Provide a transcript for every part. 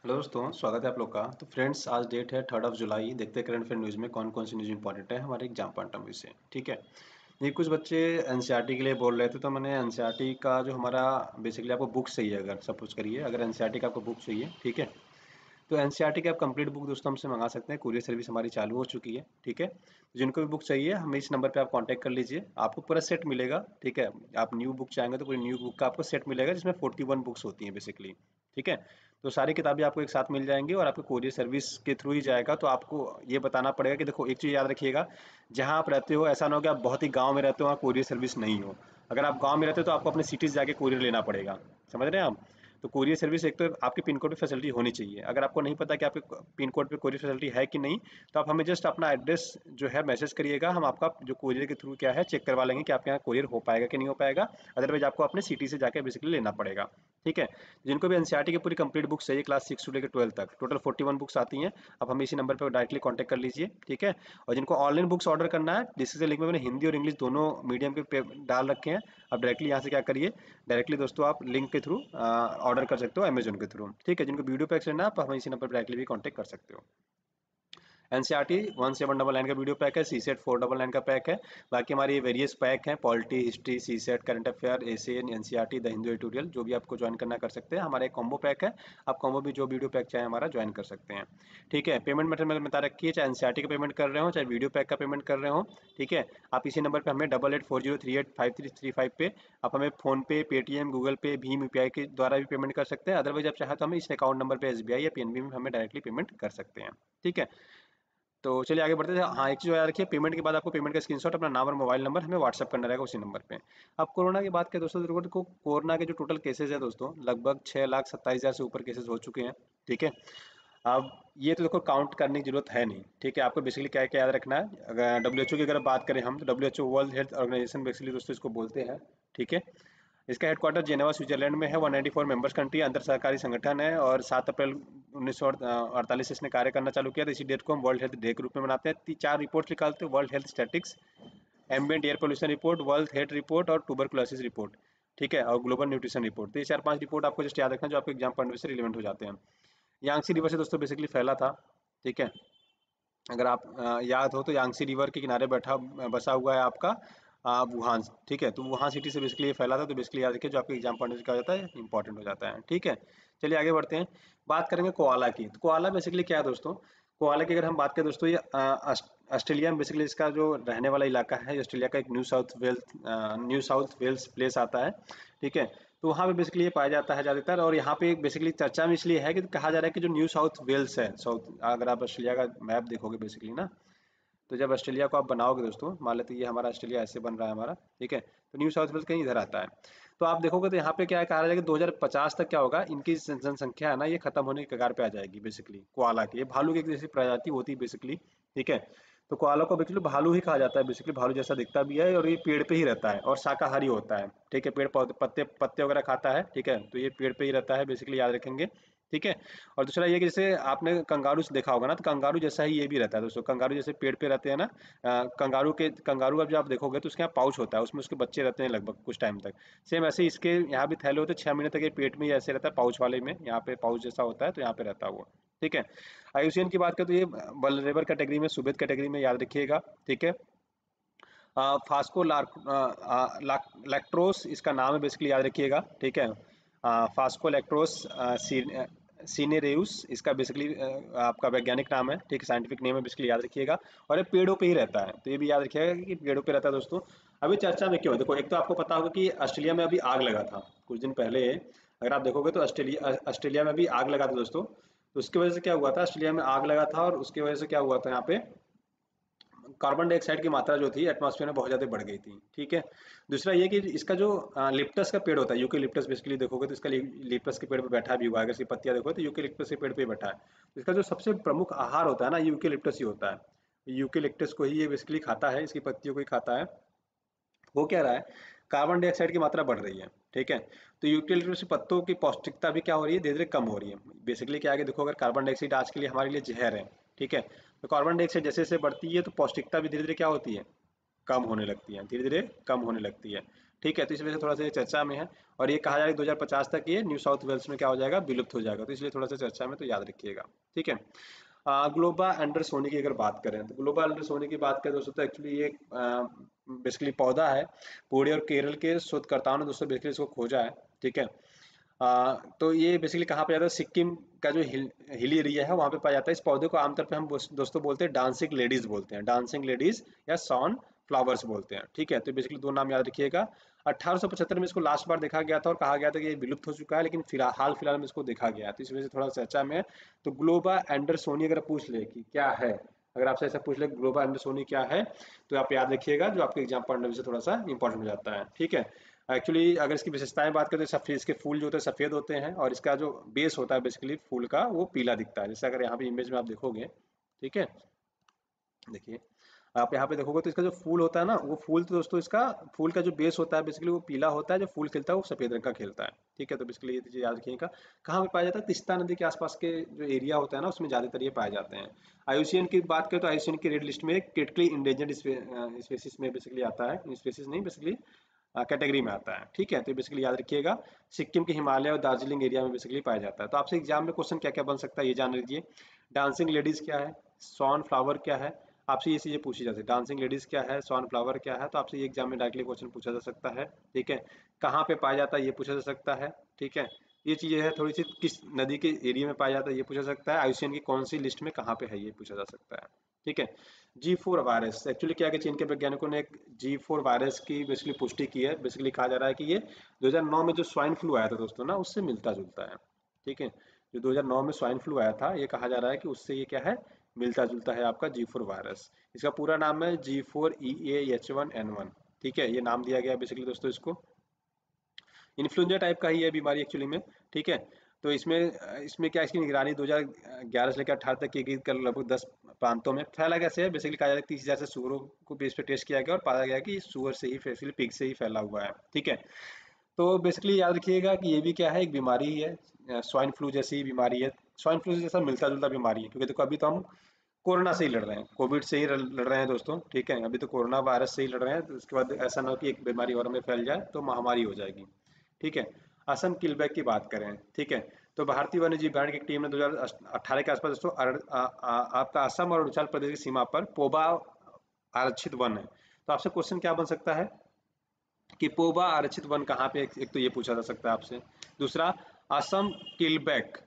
Hello दोस्तों, स्वागत है आप लोग का। तो फ्रेंड्स, आज डेट है 3 जुलाई। देखते हैं करंट अफेयर न्यूज़ में कौन कौन सी न्यूज़ इंपॉर्टेंट है हमारे एग्जाम पॉइंट ऑफ व्यू से। ठीक है, ये कुछ बच्चे एनसीईआरटी के लिए बोल रहे थे, तो मैंने एनसीईआरटी का जो हमारा बेसिकली आपको बुक चाहिए, अगर सपोज करिए अगर एनसीईआरटी का आपको बुक चाहिए, ठीक है, तो एनसीईआरटी की आप कंप्लीट बुक दोस्तों हमसे मंगा सकते हैं। कुरियर सर्विस हमारी चालू हो चुकी है। ठीक है, तो जिनको भी बुक चाहिए हमें इस नंबर पे आप कांटेक्ट कर लीजिए, आपको पूरा सेट मिलेगा। ठीक है, आप न्यू बुक चाहेंगे तो पूरी न्यू बुक का आपको सेट मिलेगा, जिसमें 41 बुक्स होती हैं बेसिकली। ठीक है, तो सारी किताबें आपको एक साथ मिल जाएंगी और आपको कोरियर सर्विस के थ्रू ही जाएगा। तो आपको ये बताना पड़ेगा कि देखो, एक चीज़ याद रखिएगा, जहाँ आप रहते हो ऐसा ना हो कि आप बहुत ही गाँव में रहते हो, वहाँ कोरियर सर्विस नहीं हो। अगर आप गाँव में रहते हो तो आपको अपने सिटीज़ जाके कोरियर लेना पड़ेगा। समझ रहे हैं आप? तो कोरियर सर्विस एक तो आपके पिन कोड पे फैसिलिटी होनी चाहिए। अगर आपको नहीं पता कि आपके पिन कोड पे कोरियर फैसिलिटी है कि नहीं, तो आप हमें जस्ट अपना एड्रेस जो है मैसेज करिएगा, हम आपका जो कोरियर के थ्रू क्या है चेक करवा लेंगे कि आपके यहाँ कोरियर हो पाएगा कि नहीं हो पाएगा। अदरवाइज आपको अपने सिटी से जाकर बेसिकली लेना पड़ेगा। ठीक है, जिनको भी एनसीईआरटी की पूरी कंप्लीट बुक्स चाहिए क्लास 6 से लेकर 12 तक, टोटल 41 बुक्स आती हैं। आप हमें इसी नंबर पर डायरेक्टली कॉन्टैक्ट कर लीजिए। ठीक है, और जिनको ऑनलाइन बुक्स ऑर्डर करना है, डिस्क्रिप्शन लिंक में मैंने हिंदी और इंग्लिश दोनों मीडियम के डाल रखे हैं। आप डायरेक्टली यहाँ से क्या करिए, डायरेक्टली दोस्तों आप लिंक के थ्रू ऑर्डर कर सकते हो अमेजोन के थ्रू। ठीक है, जिनको वीडियो पैक्स लेना है आप हमें इसी नंबर पर डायरेक्टली भी कॉन्टैक्ट कर सकते हो। एनसीईआरटी 1799 का वीडियो पैक है, सीसेट 499 का पैक है। बाकी हमारी वेरियस पैक हैं, polity, history, CSAT, current affair, Asian, NCERT, the Hindu editorial, जो भी आपको ज्वाइन करना कर सकते हैं। हमारा एक कॉम्बो पैक है, आप कॉम्बो भी जो वीडियो पैक चाहे हमारा ज्वाइन कर सकते हैं। ठीक है, पेमेंट मेथड मैंने बता रखी है, चाहे एनसीईआरटी का पेमेंट कर रहे हो चाहे वीडियो पैक का पेमेंट कर रहे हो। ठीक है, आप इसी नंबर पर हमें 8840385335 पे आप हमें फोन पे, पेटीएम, गूगल पे, भीम, यूपीआई के द्वारा भी पेमेंट कर सकते हैं। अदरवाइज आप चाहे तो हमें इस अकाउंट नंबर पे एसबीआई या पीएनबी में हमें डायरेक्टली पेमेंट कर सकते हैं। ठीक है, तो चलिए आगे बढ़ते हैं। हाँ, एक चीज़ याद रखिए, पेमेंट के बाद आपको पेमेंट का स्क्रीनशॉट, अपना नाम और मोबाइल नंबर हमें व्हाट्सअप करना रहेगा उसी नंबर पे। अब कोरोना की बात करें दोस्तों, को कोरोना के जो टोटल केसेस है दोस्तों, लगभग 6,27,000 से ऊपर केसेस हो चुके हैं। ठीक है, अब ये तो देखो काउंट करने की जरूरत है नहीं। ठीक है, आपको बेसिकली क्या क्या याद रखना है, अगर डब्ल्यू की अगर बात करें हम, तो W world health organization basically दोस्तों इसको बोलते हैं। ठीक है, इसका हेडक्वार्टर जेनेवा स्विट्जरलैंड में है। 194 मेंबर्स कंट्री, अंतर सरकारी संगठन है, और 7 अप्रैल 1948 से इसने कार्य करना चालू किया था। इसी डेट को हम वर्ल्ड हेल्थ डे के रूप में मनाते हैं। 4 रिपोर्ट निकालते हैं: world health statics, ambient air pollution report, world health report और ट्यूबरकुलोसिस रिपोर्ट। ठीक है, और ग्लोबल न्यूट्रिशन रिपोर्ट। तो ये 4-5 रिपोर्ट आपको जस्ट याद रखना जो आपके एग्जाम पॉइंट से रिलेवेंट हो जाते हैं। यांगसी रिवर से दोस्तों बेसिकली फैला था। ठीक है, अगर आप याद हो तो यांगसी रिवर के किनारे बैठा बसा हुआ है आपका वुहान। ठीक है, तो वुहान सिटी से बेसिकली ये फैला था। तो बेसिकली याद रखिए, जो आपके एग्जाम पॉइंट क्या हो जाता है, इंपॉर्टेंट हो जाता है। ठीक है, चलिए आगे बढ़ते हैं। बात करेंगे कोआला की। तो कोआला बेसिकली क्या है दोस्तों, कोआला की अगर हम बात करें दोस्तों, ये ऑस्ट्रेलिया में बेसिकली इसका जो रहने वाला इलाका है, ऑस्ट्रेलिया का एक न्यू साउथ वेल्स प्लेस आता है। ठीक है, तो वहाँ पे बेसिकली ये पाया जाता है ज़्यादातर, और यहाँ पे बेसिकली चर्चा में इसलिए है कि कहा जा रहा है कि जो न्यू साउथ वेल्स है, साउथ, अगर आप ऑस्ट्रेलिया का मैप देखोगे बेसिकली ना, तो जब ऑस्ट्रेलिया को आप बनाओगे दोस्तों, मान लेते ये हमारा ऑस्ट्रेलिया ऐसे बन रहा है हमारा। ठीक है, तो न्यू साउथ वेल्स कहीं इधर आता है। तो आप देखोगे तो यहाँ पे क्या कहा रहा है कि 2050 तक क्या होगा, इनकी जनसंख्या है ना, ये खत्म होने के कगार पे आ जाएगी बेसिकली। कोआला की, ये भालू की एक जैसी प्रजाति होती है बेसिकली। ठीक है, तो कोआला को बेसिकली भालू ही कहा जाता है। बेसिकली भालू जैसा दिखता भी है, और ये पेड़ पे ही रहता है और शाकाहारी होता है। ठीक है, पेड़ पौधे पत्ते पत्ते वगैरह खाता है। ठीक है, तो ये पेड़ पे ही रहता है बेसिकली, याद रखेंगे। ठीक है, और दूसरा ये कि जैसे आपने कंगारू से देखा होगा ना, तो कंगारू जैसा ही ये भी रहता है दोस्तों। कंगारू जैसे पेड़ पे रहते हैं ना, कंगारू अब जब आप देखोगे तो उसके यहाँ पाउच होता है, उसमें उसके बच्चे रहते हैं लगभग कुछ टाइम तक। सेम ऐसे ही इसके यहाँ भी थैले होते हैं, 6 महीने तक ये पेट में ही ऐसे रहता है, पाउच वाले में, यहाँ पे पाउच जैसा होता है, तो यहाँ पे रहता है वो। ठीक है, आयुषियन की बात करें तो ये वल्नरेबल कैटेगरी में, सुबेद कैटेगरी में, याद रखिएगा। ठीक है, फास्को लैक्ट्रोस इसका नाम है बेसिकली, याद रखिएगा। ठीक है, फास्को लैक्ट्रोस सीनेरेउस इसका बेसिकली आपका वैज्ञानिक नाम है। ठीक है, साइंटिफिक नेम है बेसिकली, याद रखिएगा। और ये पेड़ों पे ही रहता है, तो ये भी याद रखिएगा कि पेड़ों पे रहता है दोस्तों। अभी चर्चा में क्यों है, देखो, एक तो आपको पता होगा कि ऑस्ट्रेलिया में अभी आग लगा था कुछ दिन पहले। अगर आप देखोगे तो ऑस्ट्रेलिया में भी आग लगा था दोस्तों। तो उसकी वजह से क्या हुआ था, ऑस्ट्रेलिया में आग लगा था, और उसकी वजह से क्या हुआ था, यहाँ पे कार्बन डाइऑक्साइड की मात्रा जो थी एटमॉस्फेयर में बहुत ज़्यादा बढ़ गई थी। ठीक है, दूसरा ये कि इसका जो लिप्टस का पेड़ होता है, यूकेलिप्टस, बेसिकली देखोगे तो इसका लिप्टस के पेड़ पे बैठा भी हुआ है। अगर इसकी पत्तियां देखो तो यूकेलिप्टस के पेड़ पे बैठा है। तो इसका जो सबसे प्रमुख आहार होता है ना, यूकेलिप्टस ही होता है। यूकेलिप्टस को ही ये बेसिकली खाता है, इसकी पत्तियों को ही खाता है। हो क्या रहा है, कार्बन डाइऑक्साइड की मात्रा बढ़ रही है। ठीक है, तो यूकेलिप्टस के पत्तों की पौष्टिकता भी क्या हो रही है, धीरे धीरे कम हो रही है। बेसिकली क्या आगे देखो, अगर कार्बन डाइऑक्साइड आज के लिए हमारे लिए जहर है। ठीक है, तो कार्बन डाइऑक्साइड जैसे जैसे बढ़ती है तो पौष्टिकता भी धीरे धीरे क्या होती है, कम होने लगती है, धीरे धीरे कम होने लगती है। ठीक है, तो इस वजह से थोड़ा सा ये चर्चा में है, और ये कहा जा रहा है 2050 तक ये न्यू साउथ वेल्स में क्या हो जाएगा, विलुप्त हो जाएगा, तो इसलिए थोड़ा सा चर्चा में, तो याद रखिएगा। ठीक है। ग्लोबा एंडरसोनी की अगर बात करें, तो ग्लोबा एंडरसोनी की बात करें दोस्तों, तो एक्चुअली ये बेसिकली पौधा है, पुणे और केरल के शोधकर्ताओं ने दोस्तों बेसिकली इसको खोजा है। ठीक है। तो ये बेसिकली कहाँ पे जाता है, सिक्किम का जो हिली एरिया है वहाँ पे पाया जाता है। इस पौधे को आमतौर पे हम दोस्तों बोलते हैं डांसिंग लेडीज बोलते हैं, डांसिंग लेडीज या सॉन फ्लावर्स बोलते हैं। ठीक है, तो बेसिकली दो नाम याद रखिएगा। 1875 में इसको लास्ट बार देखा गया था और कहा गया था कि ये विलुप्त हो चुका है, लेकिन फिलहाल में इसको देखा गया है, तो इस वजह से थोड़ा चर्चा में है। तो ग्लोबा एंडरसोनी अगर पूछ ले कि क्या है, अगर आपसे ऐसा पूछ ले ग्लोबा एंडरसोनी क्या है, तो आप याद रखिएगा, जो आपके एग्जाम पॉइंट ऑफ व्यू से थोड़ा सा इंपॉर्टेंट हो जाता है। ठीक है। एक्चुअली अगर इसकी विशेषताएं बात करें तो सफेद, इसके फूल जो होते हैं सफेद होते हैं, और इसका जो बेस होता है बेसिकली फूल का वो पीला दिखता है, जैसे अगर यहाँ पे इमेज में आप देखोगे। ठीक है, देखिए, आप यहाँ पे देखोगे तो इसका जो फूल होता है ना, वो फूल तो दोस्तों इसका फूल का जो बेस होता है बेसिकली वो पीला होता है, जो फूल खिलता है वो सफेद रंग का खिलता है। ठीक है, तो बेसिकली ये चीज याद रखिएगा। कहाँ पे पाया जाता है, तिस्ता नदी के आसपास के जो एरिया होता है ना, उसमें ज्यादातर ये पाए जाते हैं। आयुसियन की बात करें तो आयुसियन की रेड लिस्ट में क्रिटिकली इंडेंजर्ड स्पेसिस में बेसिकली आता है, स्पेसिस नहीं बेसिकली कैटेगरी में आता है। ठीक है, तो बेसिकली याद रखिएगा, सिक्किम के हिमालय और दार्जिलिंग एरिया में बेसिकली पाया जाता है। तो आपसे एग्जाम में क्वेश्चन क्या क्या बन सकता है ये जान लीजिए। डांसिंग लेडीज क्या है, सॉन फ्लावर क्या है, आपसे ये चीजें पूछी जाती है। डांसिंग लेडीज क्या है, सॉन फ्लावर क्या है, तो आपसे ये एग्जाम में डायरेक्टली क्वेश्चन पूछा जा सकता है। ठीक है, कहाँ पे पाया जाता है ये पूछा जा सकता है। ठीक है, ये चीजें है थोड़ी सी, किस नदी के एरिया में पाया जाता है ये पूछा जा सकता है, आयुष्मान की कौन सी लिस्ट में कहाँ पे है ये पूछा जा सकता है। ठीक है। G4 वायरस, एक्चुअली क्या है कि चीन के वैज्ञानिकों ने एक G4 वायरस की बेसिकली पुष्टि की है। बेसिकली कहा जा रहा है कि ये 2009 में जो स्वाइन फ्लू आया था दोस्तों ना, उससे मिलता जुलता है। ठीक है, जो 2009 में स्वाइन फ्लू आया था, ये कहा जा रहा है कि उससे ये क्या है, मिलता जुलता है आपका G4 वायरस। इसका पूरा नाम है G4EAH1N1। ठीक है, ये नाम दिया गया है बेसिकली दोस्तों इसको। इन्फ्लुएंजा टाइप का ही है बीमारी एक्चुअली में। ठीक है, तो इसमें इसमें क्या, इसकी निगरानी 2011 से लेकर 18 तक की गई, कर लगभग 10 प्रांतों में फैला कैसे है, बेसिकली कहा जा रहा है 30,000 से सुअरों को बेस पे टेस्ट किया गया और पाया गया कि सुअर से ही, बेसिकली पिग से ही फैला हुआ है। ठीक है, तो बेसिकली याद रखिएगा कि ये भी क्या है, एक बीमारी ही है, स्वाइन फ्लू जैसी ही बीमारी है। स्वाइन फ्लू जैसा मिलता जुलता बीमारी है, क्योंकि देखो अभी तो हम कोरोना से ही लड़ रहे हैं, कोविड से ही लड़ रहे हैं दोस्तों। ठीक है, अभी तो कोरोना वायरस से ही लड़ रहे हैं, तो उसके बाद ऐसा ना हो कि एक बीमारी और हमें फैल जाए तो महामारी हो जाएगी। ठीक है, असम किलबैक की बात करें। ठीक है, तो भारतीय वन्य जीव अभ्यारण्य की टीम ने 2018 के आसपास दोस्तों आपका असम और अरुणाचल प्रदेश की सीमा पर पोबा आरक्षित वन है। तो आपसे क्वेश्चन क्या बन सकता है कि पोबा आरक्षित वन कहाँ पे, एक तो ये पूछा जा सकता है आपसे। दूसरा, असम किलबैक,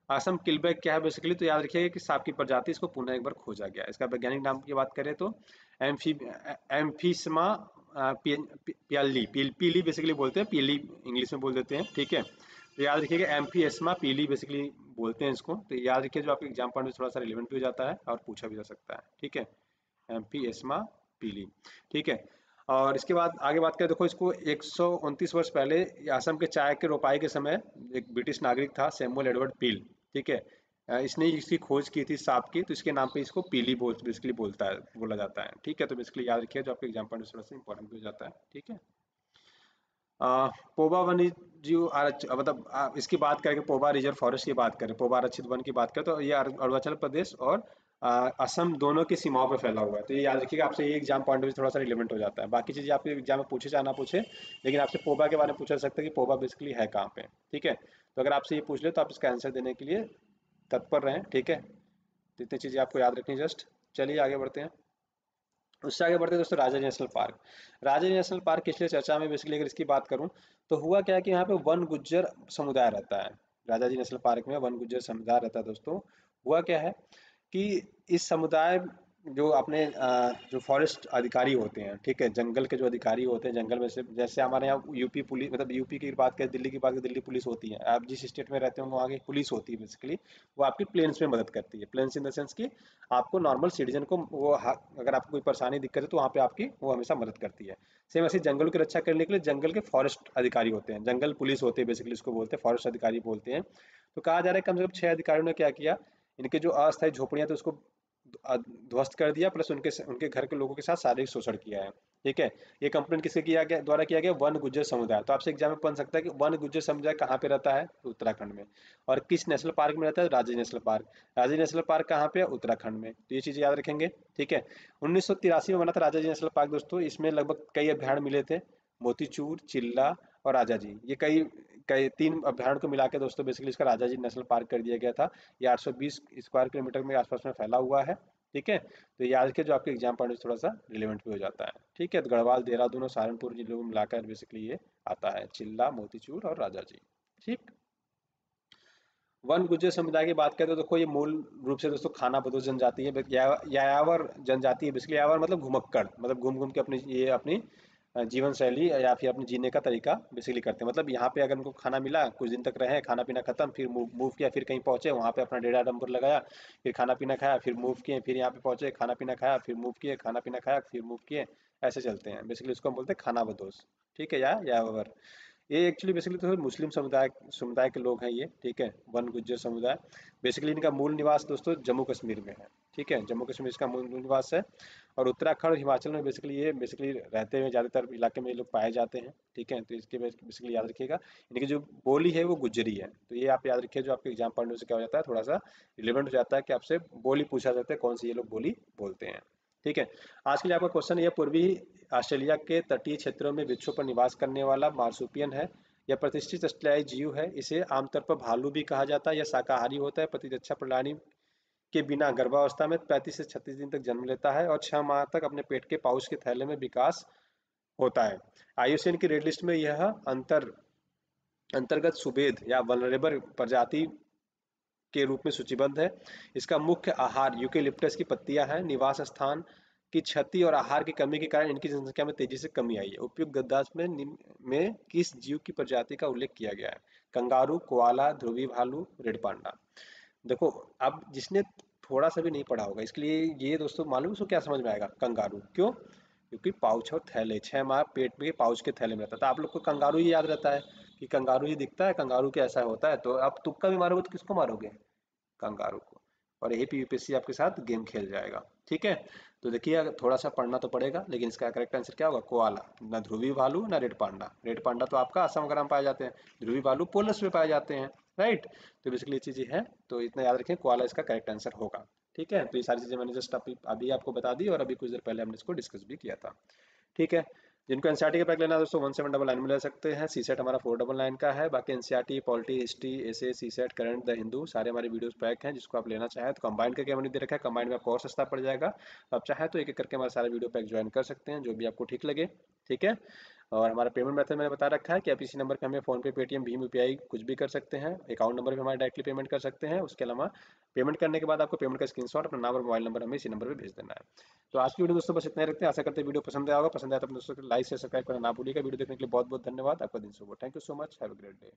असम किलबैक क्या है बेसिकली, तो याद रखिएगा कि सांप की प्रजाति, इसको पुनः एक बार खोजा गया। इसका वैज्ञानिक नाम की बात करें तो एम्फीसमा पियाली, पीली बेसिकली बोलते हैं, पीली इंग्लिश में बोल देते हैं। ठीक है, तो याद रखिएगा एम्फीएस्मा पीली बेसिकली बोलते हैं इसको, तो याद रखिए, जो आपके एग्जाम पॉइंट में थोड़ा सा रिलेवेंट भी हो जाता है और पूछा भी जा सकता है। ठीक है, एम्फीएस्मा पीली। ठीक है, और इसके बाद आगे बात करें, देखो इसको 129 वर्ष पहले असम के चाय के रोपाई के समय एक ब्रिटिश नागरिक था, सैमुअल एडवर्ड पील। ठीक है, इसने इसकी खोज की थी सांप की, तो इसके नाम पे इसको पीली बेसिकली बोला जाता है। ठीक है, तो बेसिकली याद रखिए, जो आपके एग्जाम पॉइंट थोड़ा सा इंपॉर्टेंट भी हो जाता है। ठीक है, पोबा वन्य जीव मतलब इसकी बात करें, पोबा रिजर्व फॉरेस्ट की बात करें, पोबा आरक्षित वन की बात करें, तो ये अरुणाचल प्रदेश और असम दोनों की सीमाओं पर फैला हुआ है। तो ये याद रखिएगा, आपसे ये एग्जाम पॉइंट थोड़ा सा रिलेवेंट हो जाता है। बाकी चीजें आपके एग्जाम में पूछे चाहे ना पूछे, लेकिन आपसे पोबा के बारे में पूछा जा सकता है कि पोबा बेसिकली है कहाँ पे। ठीक है, तो अगर आपसे ये पूछ ले तो आप इसका आंसर देने के लिए तत्पर रहें। ठीक है, तो इतनी चीजें आपको याद रखनी जस्ट। चलिए आगे बढ़ते हैं। उससे आगे बढ़ते हैं दोस्तों, Rajaji national park. Rajaji national park की इसलिए चर्चा में बेसिकली अगर इसकी बात करूं, तो हुआ क्या है कि यहाँ पे वन गुज्जर समुदाय रहता है। राजाजी नेशनल पार्क में वन गुज्जर समुदाय रहता है दोस्तों। हुआ क्या है कि इस समुदाय, जो अपने जो फॉरेस्ट अधिकारी होते हैं, ठीक है, जंगल के जो अधिकारी होते हैं, जंगल में से, जैसे हमारे यहाँ यूपी पुलिस, मतलब यूपी की बात करें, दिल्ली की बात करें, दिल्ली पुलिस होती है। आप जिस स्टेट में रहते होंगे वहाँ की पुलिस होती है बेसिकली, वो आपकी प्लेन्स में मदद करती है। प्लेन्स इन द सेंस की आपको नॉर्मल सिटीजन को वो अगर आपको कोई परेशानी दिक्कत है तो वहाँ पे आपकी वो हमेशा मदद करती है। सेम ऐसे जंगलों की रक्षा करने के लिए जंगल के फॉरेस्ट अधिकारी होते हैं, जंगल पुलिस होते हैं बेसिकली, उसको बोलते हैं फॉरेस्ट अधिकारी बोलते हैं। तो कहा जा रहा है कम से कम 6 अधिकारियों ने क्या किया, इनके जो अस्थायी झोपड़ियां थी उसको ध्वस्त कर दिया, प्लस उनके उनके घर के लोगों के साथ शारीरिक शोषण किया है। ठीक है, ये कंप्लेंट किसके किया गया, द्वारा किया गया, वन गुज्जर समुदाय। तो आपसे एग्जाम में बन सकता है कि वन गुज्जर समुदाय कहाँ पे रहता है, तो उत्तराखंड में। और किस नेशनल पार्क में रहता है, Rajaji national park. Rajaji national park कहाँ पे है, उत्तराखंड में। तो ये चीजें याद रखेंगे। ठीक है, 1983 में बना था राजाजी नेशनल पार्क दोस्तों। इसमें लगभग कई अभ्यारण्य मिले थे, मोतीचूर, चिल्ला और राजा जी, ये कई कई 3 अभ्यारण्य को मिला के दोस्तों बेसिकली इसका राजा जी नेशनल पार्क कर दिया गया था। ये 820 स्क्वायर किलोमीटर में आसपास में फैला हुआ है। ठीक है, तो याद रखिए जो आपके एग्जाम पॉइंट थोड़ा सा रिलेवेंट भी हो जाता है। ठीक है, तो गढ़वाल, देहरादून और सहारनपुर जिलों को मिलाकर बेसिकली ये आता है, चिल्ला, मोतीचूर और राजा जी। ठीक। वन गुज्जर समुदाय की बात करें तो देखो ये मूल रूप से दोस्तों खाना बदोश जनजाति है, यायावर जनजाति है। बेसिकली यायावर मतलब घुमक्कड़, मतलब घूम घूम के अपनी ये अपनी जीवन शैली या फिर अपने जीने का तरीका बेसिकली करते हैं। मतलब यहाँ पे अगर उनको खाना मिला, कुछ दिन तक रहे, खाना पीना खत्म, फिर मूव किया, फिर कहीं पहुंचे, वहाँ पे अपना डेरा डंबर लगाया, फिर खाना पीना खाया, फिर मूव किए, फिर यहाँ पे पहुंचे, खाना पीना खाया, फिर मूव किए, खाना पीना खाया, फिर मूव किए, ऐसे चलते हैं। बेसिकली इसको हम बोलते हैं खाना बदोश। ठीक है, या यायावर। ये एक्चुअली बेसिकली तो मुस्लिम समुदाय समुदाय के लोग हैं ये। ठीक है, वन गुज्जर समुदाय। बेसिकली इनका मूल निवास दोस्तों जम्मू कश्मीर में है। ठीक है, जम्मू कश्मीर इसका मूल निवास है। और उत्तराखंड और हिमाचल में बेसिकली ये बेसिकली रहते हुए ज़्यादातर इलाके में ये लोग पाए जाते हैं। ठीक है, तो इसके बेसिकली याद रखिएगा, इनकी जो बोली है वो गुज्जरी है। तो ये आप याद रखिए, जो आपके एग्जाम पॉइंट से क्या हो जाता है, थोड़ा सा रिलेवेंट हो जाता है कि आपसे बोली पूछा जाता है कौन सी ये लोग बोली बोलते हैं। ठीक है, आज के लिए आपका क्वेश्चन ये, पूर्वी ऑस्ट्रेलिया के तटीय क्षेत्रों में वृक्षों पर निवास करने वाला मार्सुपियन है। यह प्रतिष्ठित ऑस्ट्रेलियाई जीव है। इसे आमतौर पर भालू भी कहा जाता है। यह शाकाहारी होता है। प्रतिरक्षा प्रणाली के बिना गर्भावस्था में 35 से 36 दिन तक जन्म लेता है और 6 माह तक अपने पेट के पाउच के थैले में विकास होता है। आईयूसीएन की रेड लिस्ट में यह अंतर्गत सुबेद या वल्नरेबल प्रजाति के रूप में सूचीबद्ध है। इसका मुख्य आहार यूकेलिप्टस की पत्तियां हैं। निवास स्थान की क्षति और आहार की कमी के कारण इनकी जनसंख्या में तेजी से कमी आई है। उपयुक्त गद्दास में निम्न में किस जीव की प्रजाति का उल्लेख किया गया है? कंगारू, कोआला, ध्रुवी भालू, रेड पांडा। देखो, अब जिसने थोड़ा सा भी नहीं पढ़ा होगा इसके लिए ये दोस्तों मालूम है उसको क्या समझ में आएगा? कंगारू। क्यों? क्योंकि पाउच और थैले, 6 माह पेट में पाउच के थैले में रहता था। आप लोग को कंगारू ही याद रहता है कि कंगारू ही दिखता है, कंगारू कैसा होता है, तो आप तुक्का भी मारोगे तो किसको मारोगे? कंगारू को। और यही पे यूपीएससी आपके साथ गेम खेल जाएगा। ठीक है, तो देखिए अगर थोड़ा सा पढ़ना तो पड़ेगा, लेकिन इसका करेक्ट आंसर क्या होगा? कोआला। ना ध्रुवी भालू ना रेड पांडा। रेड पांडा तो आपका असम वगैरह में पाए जाते हैं, ध्रुवी भालू पोलस में पाए जाते हैं। राइट, तो बेसिकली ये चीजें हैं, तो इतना याद रखें, कोआला इसका करेक्ट आंसर होगा। ठीक है, तो ये सारी चीजें मैंने जस्ट अभी आपको बता दी और अभी कुछ देर पहले हमने इसको डिस्कस भी किया था। ठीक है, जिनको एनसीईआरटी का पैक लेना है दोस्तों 1799 में ले सकते हैं। सीसेट हमारा 499 का है। बाकी NCERT, polity, history, essay, CSAT, current, the Hindu, सारे हमारे वीडियोस पैक हैं। जिसको आप लेना चाहें तो कंबाइंड करके हमने दे रखा है, कंबाइंड में आपको और सस्ता पड़ जाएगा। आप चाहें तो एक एक करके हमारे सारे वीडियो पैक ज्वाइन कर सकते हैं, जो भी आपको ठीक लगे। ठीक है, और हमारा पेमेंट मेथड मैंने बता रखा है कि आप इसी नंबर पे हमें फोन पे, पेटीएम, भीम, यूपीआई कुछ भी कर सकते हैं। अकाउंट नंबर भी हमारे डायरेक्टली पेमेंट कर सकते हैं। उसके अलावा पेमेंट करने के बाद आपको पेमेंट का स्क्रीनशॉट अपना नाम और मोबाइल नंबर हमें इसी नंबर पे भेज देना है। तो आज की वीडियो दोस्तों बस इतना ही रखते हैं। आशा करते हैं वीडियो पसंद आया होगा। पसंद आया तो अपने दोस्तों को लाइक से सब्सक्राइब करना ना भूलिएगा। वीडियो देखने के लिए बहुत बहुत धन्यवाद। आपका दिन शुभ हो। Thank you so much. Have a great day.